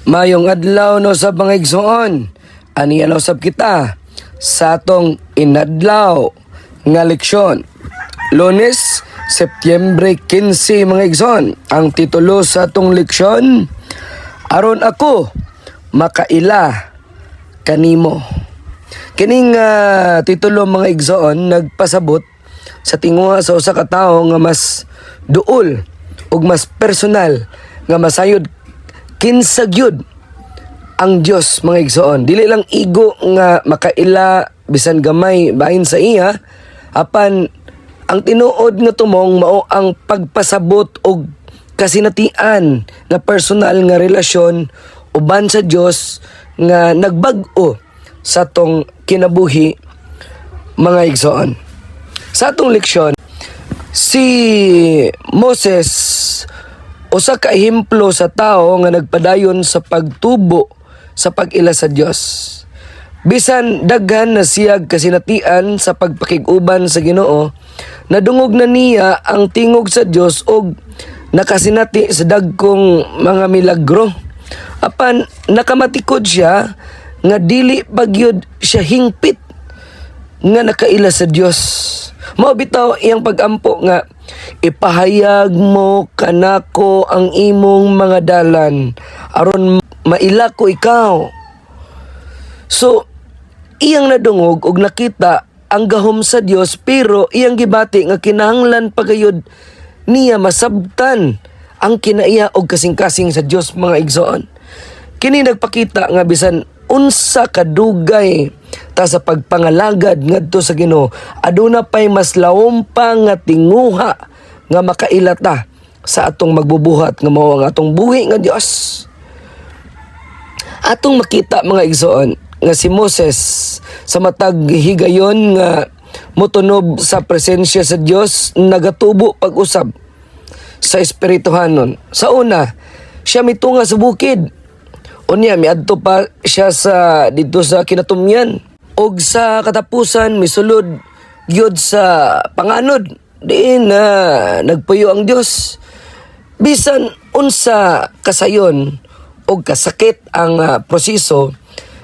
Mayong adlaw no sa mga igsoon, ani usab kita sa atong inadlaw nga leksyon. Lunes, Setyembre 15 mga igsoon. Ang titulo sa atong leksyon, aron ako makaila kanimo. Kining titulo mga igsoon nagpasabot sa tinguha sa usa ka tawo nga mas duol ug mas personal nga masayod kinsa gyud ang Dios mga igsoon. Dili lang igo nga makaila bisan gamay bahin sa iya, apan ang tinuod nga tumong mao ang pagpasabot og kasinatian nga personal nga relasyon uban sa Dios nga nagbag-o sa tong kinabuhi mga igsoon. Sa atong leksyon, si Moses, usa ka ehemplo sa tao nga nagpadayon sa pagtubo sa pag-ila sa Dios. Bisan daghan na siyag kasinatian sa pagpakig-uban sa Ginoo, nadungog na niya ang tingog sa Dios og nakasinati sa dagkong mga milagro. Apan nakamatikod siya nga dili pagyud siya hingpit nga nakaila sa Dios. Mao bitaw iyang pagampo nga ipahayag mo kanako ang imong mga dalan aron maila ko ikaw. So iyang nadungog og nakita ang gahom sa Dios, pero iyang gibati nga kinahanglan pagayod niya masabtan ang kinaiya og kasing-kasing sa Dios mga igsoon. Kini nagpakita nga bisan unsa kadugay ta sa pagpangalagad ngadto sa Ginoo, aduna pay mas lawom pa nga tinguha nga makailata sa atong magbubuhat nga mao ang atong buhi nga Dios. Atong makita mga igsoon nga si Moses sa matag higayon nga motunob sa presensya sa Dios, nagatubo pag-usab sa espirituhanon. Sa una, siya mitunga sa bukid. Unya miadto pa siya sa dito sa kinatumyan, og sa katapusan misulod gyud sa panganod diin na nagpuyo ang Dios. Bisan unsa kasayon og kasakit ang proseso,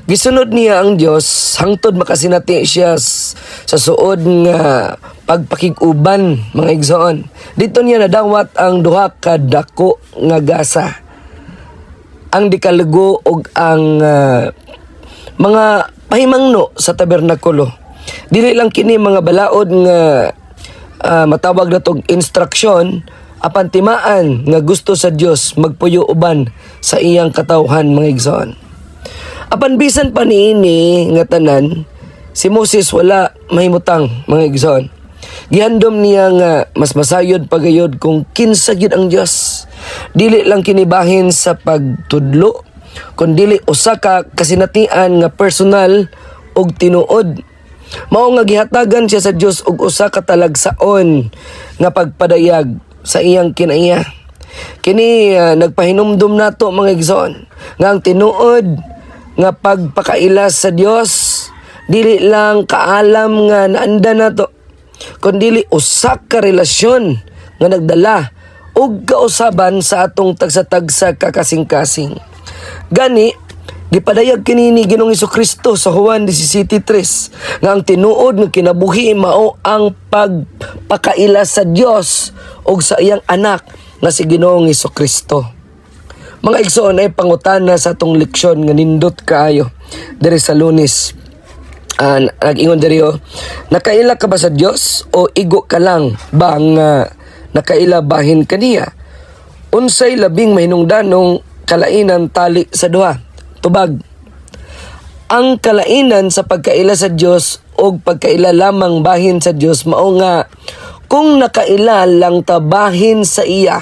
gisunod niya ang Dios hangtod makasinati siya sa suod nga pagpakig-uban mga igsoon. Dito niya nadawat ang duha ka dako nga gasa, ang dikalugo og ang mga pahimangno sa tabernakulo. Dili lang kini mga balaod nga matawag na tog instruksyon, apan timaan nga gusto sa Dios magpuyo uban sa iyang katawhan mga igsoon. Apan bisan pa niini nga tanan, si Moses wala mahimutang mga igsoon. Gihandom niya nga mas masayod pagayod kung kinsa gyud ang Dios. Dili lang kinibahin sa pagtudlo, kundi usa ka kasinatian nga personal og tinuod. Mao nga gihatagan siya sa Dios og usa ka talagsaon nga pagpadayag sa iyang kinaiya. Kini nagpahinumdum nato mga igsoon nga ang tinuod nga pagpakaila sa Dios dili lang kaalam nga naanda nato, kundi usa ka relasyon nga nagdala og kausaban sa atong tagsa-tagsa kakasing-kasing. Gani gipadayag kini ni Ginoong Jesucristo sa Juan 17:3 nga ang tinuod nga kinabuhi mao ang pagpakaila sa Dios og sa iyang anak nga si Ginoong Jesucristo. Mga igsoon, ay pangutana sa atong leksyon nga nindot kaayo diri sa Lunes. Nag-ingon diri, nakaila ka ba sa Dios o igo ka lang ba nga nakaila bahin kaniya? Unsay labing mahinungdanong kalainan tali sa duha? Tubag, ang kalainan sa pagkaila sa Dios o pagkaila lamang bahin sa Dios mao nga kung nakaila lang ta bahin sa iya,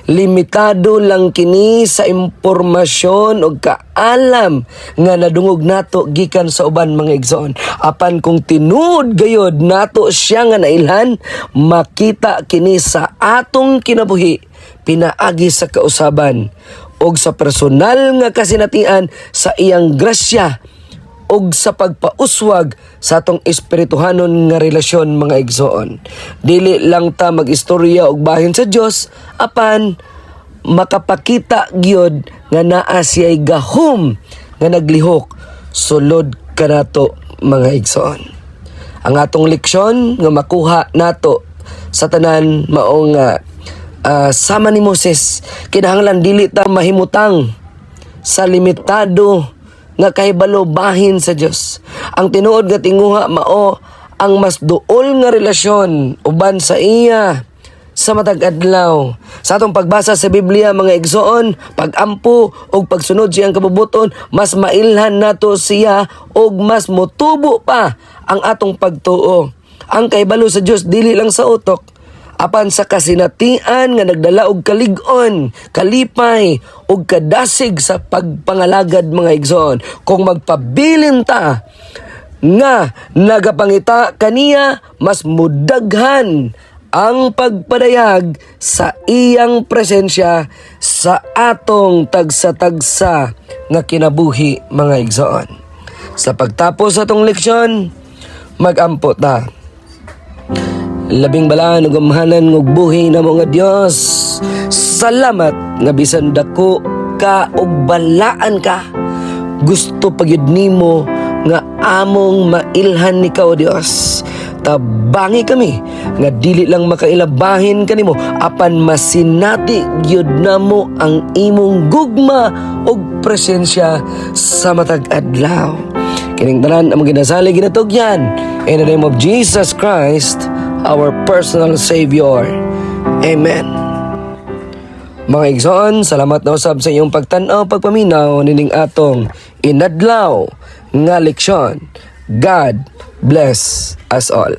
limitado lang kini sa impormasyon o kaalam nga nadungog nato gikan sa uban mga igsoon. Apan kung tinuod gayod nato siya nga nailhan, makita kini sa atong kinabuhi pinaagi sa kausaban og sa personal nga kasinatian sa iyang grasya og sa pagpauswag sa atong espirituhanon nga relasyon mga igsoon. Dili lang ta magistorya og bahin sa Dios, apan makapakita gyud nga naa siya'y gahom nga naglihok sulod kanato mga igsoon. Ang atong leksyon nga makuha nato sa tanan maong sama ni Moses, kinahanglan dili ta mahimutang sa limitado nga kahibalo bahin sa Dios. Ang tinuod nga tinguha mao ang mas duol nga relasyon uban sa iya sa matag adlaw. Sa atong pagbasa sa Biblia mga igsoon, pagampo og pagsunod siyang kabubuton, mas mailhan nato siya og mas motubo pa ang atong pagtuo. Ang kahibalo sa Dios dili lang sa utok, apan sa kasinatian nga nagdala og kalig-on, kalipay ug kadasig sa pagpangalagad mga igsoon. Kung magpabilin ta nga nagapangita kaniya, mas mudaghan ang pagpadayag sa iyang presensya sa atong tagsa-tagsa nga kinabuhi mga igsoon. Sa pagtapos sa atong leksyon, magampo ta. Labing balaan ug amahanan ng buhi na mga Dios. Salamat nga bisan dako ka ug balaan ka, gusto pagyud nimo nga among mailhan ni ka o Dios. Tabangi kami nga dili lang makailabahin kanimo, apan masinati gyud namo ang imong gugma ug presensya sa matag adlaw. Kining tanan among ginasali ginatugyan in the name of Jesus Christ, our personal Savior. Amen. Mga igsoon, salamat na usab sa iyong pagtan-aw, pagpaminaw nining atong inadlaw nga leksyon. God bless us all.